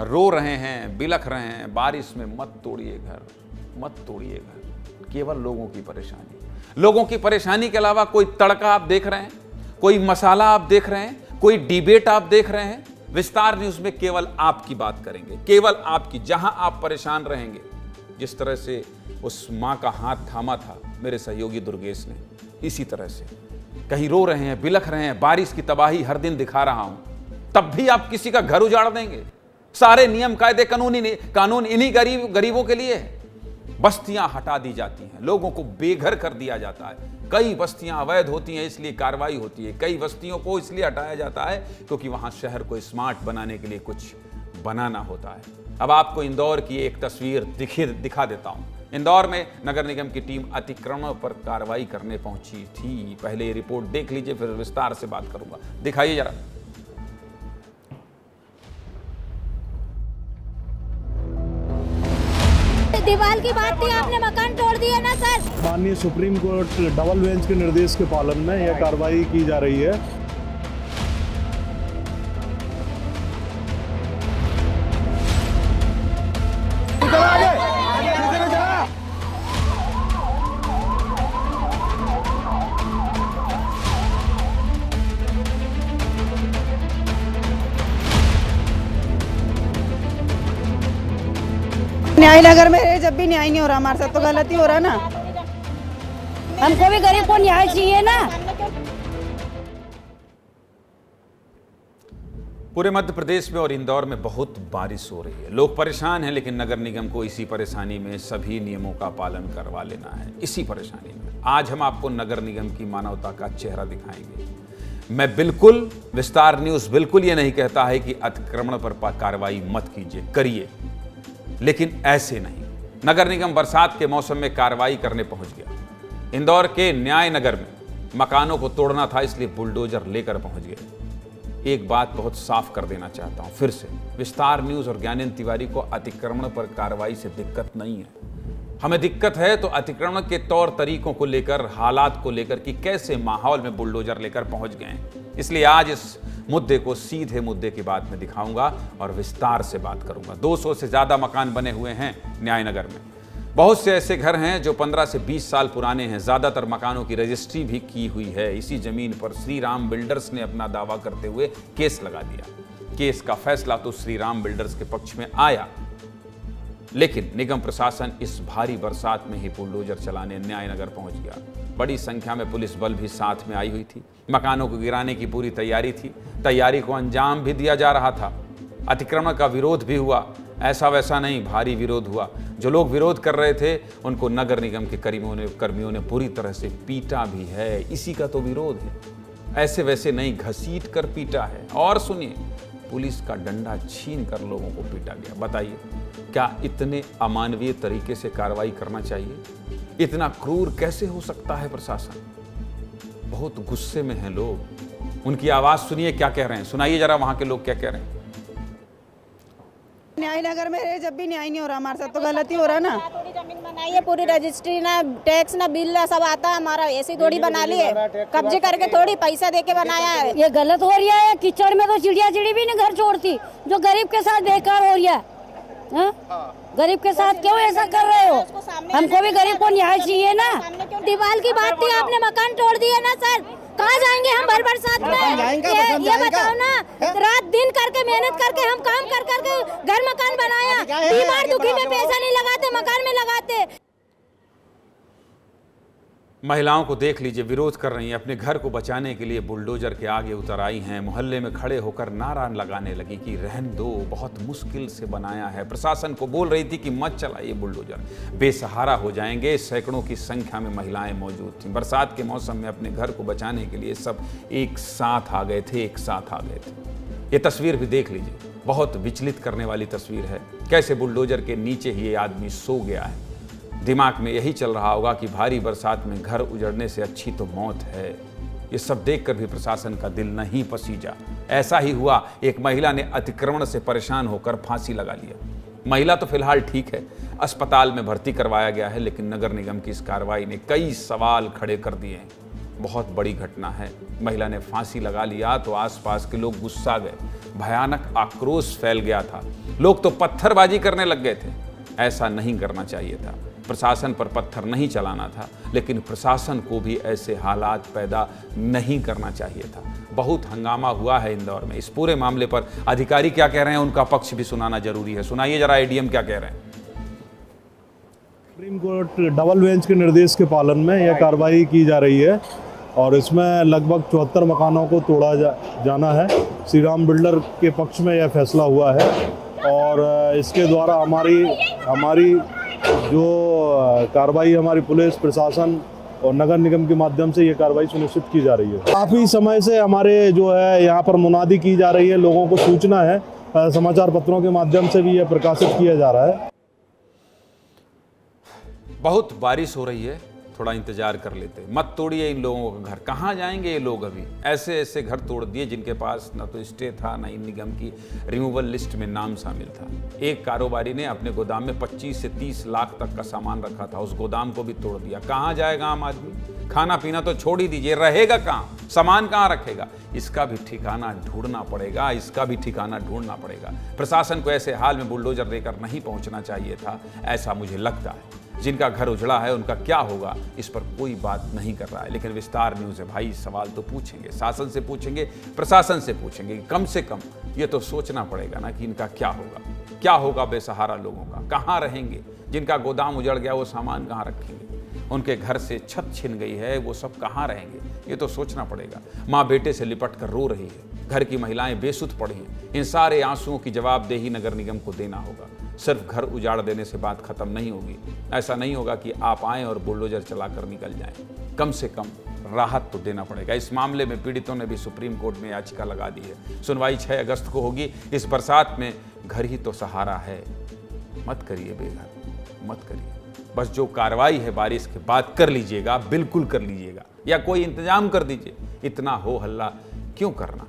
रो रहे हैं, बिलख रहे हैं, बारिश में मत तोड़िए घर, मत तोड़िए घर। केवल लोगों की परेशानी, लोगों की परेशानी के अलावा कोई तड़का आप देख रहे हैं, कोई मसाला आप देख रहे हैं, कोई डिबेट आप देख रहे हैं? विस्तार न्यूज में केवल आपकी बात करेंगे, केवल आपकी। जहां आप परेशान रहेंगे, जिस तरह से उस मां का हाथ थामा था मेरे सहयोगी दुर्गेश ने, इसी तरह से कहीं रो रहे हैं, बिलख रहे हैं, बारिश की तबाही हर दिन दिखा रहा हूं, तब भी आप किसी का घर उजाड़ देंगे। सारे नियम कायदे कानून इन्हीं गरीबों के लिए है। बस्तियां हटा दी जाती हैं, लोगों को बेघर कर दिया जाता है। कई बस्तियां अवैध होती हैं, इसलिए कार्रवाई होती है। कई बस्तियों को इसलिए हटाया जाता है क्योंकि वहां शहर को स्मार्ट बनाने के लिए कुछ बनाना होता है। अब आपको इंदौर की एक तस्वीर दिखा देता हूं। इंदौर में नगर निगम की टीम अतिक्रमण पर कार्रवाई करने पहुंची थी। पहले ये रिपोर्ट देख लीजिए, फिर विस्तार से बात करूंगा। दिखाइए जरा। दीवार की बात थी, आपने मकान तोड़ दिया ना सर। माननीय सुप्रीम कोर्ट डबल बेंच के निर्देश के पालन में यह कार्रवाई की जा रही है। न्याय नगर में जब भी न्याय नहीं हो रहा, हमारे साथ तो गलत ही हो रहा ना। हमको भी गरीब को न्याय चाहिए ना। पूरे मध्य प्रदेश में और इंदौर में बहुत बारिश हो रही है। लोग परेशान हैं, लेकिन नगर निगम को इसी परेशानी में सभी नियमों का पालन करवा लेना है। इसी परेशानी में आज हम आपको नगर निगम की मानवता का चेहरा दिखाएंगे। मैं बिल्कुल, विस्तार न्यूज बिल्कुल ये नहीं कहता है कि अतिक्रमण पर कार्रवाई मत कीजिए, करिए, लेकिन ऐसे नहीं। नगर निगम बरसात के मौसम में कार्रवाई करने पहुंच गया। इंदौर के न्याय नगर में मकानों को तोड़ना था, इसलिए बुलडोजर लेकर पहुंच गए। एक बात बहुत साफ कर देना चाहता हूं फिर से, विस्तार न्यूज और ज्ञानेंद्र तिवारी को अतिक्रमण पर कार्रवाई से दिक्कत नहीं है। हमें दिक्कत है तो अतिक्रमण के तौर तरीकों को लेकर, हालात को लेकर कि कैसे माहौल में बुलडोजर लेकर पहुंच गए। इसलिए आज इस मुद्दे को सीधे मुद्दे की बात में दिखाऊंगा और विस्तार से बात करूंगा। 200 से ज्यादा मकान बने हुए हैं न्यायनगर में। बहुत से ऐसे घर हैं जो 15 से 20 साल पुराने हैं। ज्यादातर मकानों की रजिस्ट्री भी की हुई है। इसी जमीन पर श्री राम बिल्डर्स ने अपना दावा करते हुए केस लगा दिया। केस का फैसला तो श्री राम बिल्डर्स के पक्ष में आया, लेकिन निगम प्रशासन इस भारी बरसात में ही बुलडोजर चलाने न्यायनगर पहुंच गया। बड़ी संख्या में पुलिस बल भी साथ में आई हुई थी। मकानों को गिराने की पूरी तैयारी थी। तैयारी को अंजाम भी दिया जा रहा था। अतिक्रमण का विरोध भी हुआ, ऐसा वैसा नहीं, भारी विरोध हुआ। जो लोग विरोध कर रहे थे उनको नगर निगम के कर्मियों ने पूरी तरह से पीटा भी है। इसी का तो विरोध है, ऐसे वैसे नहीं, घसीट कर पीटा है। और सुनिए, पुलिस का डंडा छीन कर लोगों को पीटा गया। बताइए, क्या इतने अमानवीय तरीके से कार्रवाई करना चाहिए? इतना क्रूर कैसे हो सकता है प्रशासन? बहुत गुस्से में हैं लोग। उनकी आवाज सुनिए, क्या कह रहे हैं, सुनाइए जरा वहां के लोग क्या कह रहे हैं। न्याय नगर में जब भी न्याय नहीं हो रहा, हमारे साथ तो गलत ही हो रहा ना। थोड़ी जमीन बनाई है, पूरी रजिस्ट्री ना, टैक्स ना, बिल ना, सब आता है हमारा। ऐसी थोड़ी बना ली है, कब्जे करके थोड़ी पैसा देके बनाया है। ये गलत हो रहा है। कीचड़ में तो चिड़िया भी नहीं घर छोड़ती, जो गरीब के साथ बेकार हो रहा है। गरीब के साथ क्यों ऐसा कर रहे हो? हमको भी गरीब को न्याय चाहिए ना। दीवार की बात थी, आपने मकान तोड़ दिया ना सर। कहाँ जाएंगे हम भर बरसात में? ये बताओ ना, रात दिन करके मेहनत करके हम काम कर करके घर मकान बनाया। बीमार दुखी में पैसा नहीं लगाते, मकान में लगाते। महिलाओं को देख लीजिए, विरोध कर रही हैं, अपने घर को बचाने के लिए बुलडोजर के आगे उतर आई हैं। मोहल्ले में खड़े होकर नारा लगाने लगी कि रहन दो, बहुत मुश्किल से बनाया है। प्रशासन को बोल रही थी कि मत चलाइए बुलडोजर, बेसहारा हो जाएंगे। सैकड़ों की संख्या में महिलाएं मौजूद थीं। बरसात के मौसम में अपने घर को बचाने के लिए सब एक साथ आ गए थे, एक साथ आ गए थे। ये तस्वीर भी देख लीजिए, बहुत विचलित करने वाली तस्वीर है। कैसे बुलडोजर के नीचे ही ये आदमी सो गया है। दिमाग में यही चल रहा होगा कि भारी बरसात में घर उजड़ने से अच्छी तो मौत है। ये सब देखकर भी प्रशासन का दिल नहीं पसीजा। ऐसा ही हुआ, एक महिला ने अतिक्रमण से परेशान होकर फांसी लगा लिया। महिला तो फिलहाल ठीक है, अस्पताल में भर्ती करवाया गया है, लेकिन नगर निगम की इस कार्रवाई ने कई सवाल खड़े कर दिए हैं। बहुत बड़ी घटना है। महिला ने फांसी लगा लिया तो आसपास के लोग गुस्सा गए, भयानक आक्रोश फैल गया था। लोग तो पत्थरबाजी करने लग गए थे। ऐसा नहीं करना चाहिए था। प्रशासन पर पत्थर नहीं चलाना था, लेकिन प्रशासन को भी ऐसे हालात पैदा नहीं करना चाहिए था। बहुत हंगामा हुआ है इंदौर में। इस पूरे मामले पर अधिकारी क्या कह रहे हैं, उनका पक्ष भी सुनाना जरूरी है। सुनाइए जरा एडीएम क्या कह रहे हैं। सुप्रीम कोर्ट डबल बेंच के निर्देश के पालन में यह कार्रवाई की जा रही है और इसमें लगभग 74 मकानों को तोड़ा जाना है। श्री राम बिल्डर के पक्ष में यह फैसला हुआ है और इसके द्वारा हमारी जो कार्रवाई हमारी पुलिस प्रशासन और नगर निगम के माध्यम से ये कार्रवाई सुनिश्चित की जा रही है। काफ़ी समय से हमारे जो है यहाँ पर मुनादी की जा रही है, लोगों को सूचना है, समाचार पत्रों के माध्यम से भी यह प्रकाशित किया जा रहा है। बहुत बारिश हो रही है, थोड़ा इंतजार कर लेते। मत तोड़िए इन लोगों का घर। कहाँ जाएंगे ये लोग? अभी ऐसे ऐसे घर तोड़ दिए जिनके पास ना तो स्टे था, ना इन निगम की रिमूवल लिस्ट में नाम शामिल था। एक कारोबारी ने अपने गोदाम में 25 से 30 लाख तक का सामान रखा था, उस गोदाम को भी तोड़ दिया। कहाँ जाएगा आम आदमी? खाना पीना तो छोड़ ही दीजिए, रहेगा कहाँ? सामान कहाँ रखेगा? इसका भी ठिकाना ढूंढना पड़ेगा, इसका भी ठिकाना ढूंढना पड़ेगा। प्रशासन को ऐसे हाल में बुलडोजर लेकर नहीं पहुंचना चाहिए था, ऐसा मुझे लगता है। जिनका घर उजड़ा है उनका क्या होगा, इस पर कोई बात नहीं कर रहा है। लेकिन विस्तार न्यूज़ है भाई, सवाल तो पूछेंगे, शासन से पूछेंगे, प्रशासन से पूछेंगे। कम से कम ये तो सोचना पड़ेगा ना कि इनका क्या होगा। क्या होगा बेसहारा लोगों का? कहाँ रहेंगे? जिनका गोदाम उजड़ गया वो सामान कहाँ रखेंगे? उनके घर से छत छिन गई है, वो सब कहाँ रहेंगे? ये तो सोचना पड़ेगा। माँ बेटे से लिपट कर रो रही है, घर की महिलाएं बेसुध पड़ी हैं। इन सारे आंसुओं की जवाबदेही नगर निगम को देना होगा। सिर्फ घर उजाड़ देने से बात खत्म नहीं होगी। ऐसा नहीं होगा कि आप आएँ और बुलडोजर चलाकर निकल जाएं। कम से कम राहत तो देना पड़ेगा। इस मामले में पीड़ितों ने भी सुप्रीम कोर्ट में याचिका लगा दी है। सुनवाई 6 अगस्त को होगी। इस बरसात में घर ही तो सहारा है। मत करिए बेघर, मत करिए। बस जो कार्रवाई है बारिश के बाद कर लीजिएगा, बिल्कुल कर लीजिएगा, या कोई इंतजाम कर दीजिए। इतना हो हल्ला क्यों करना?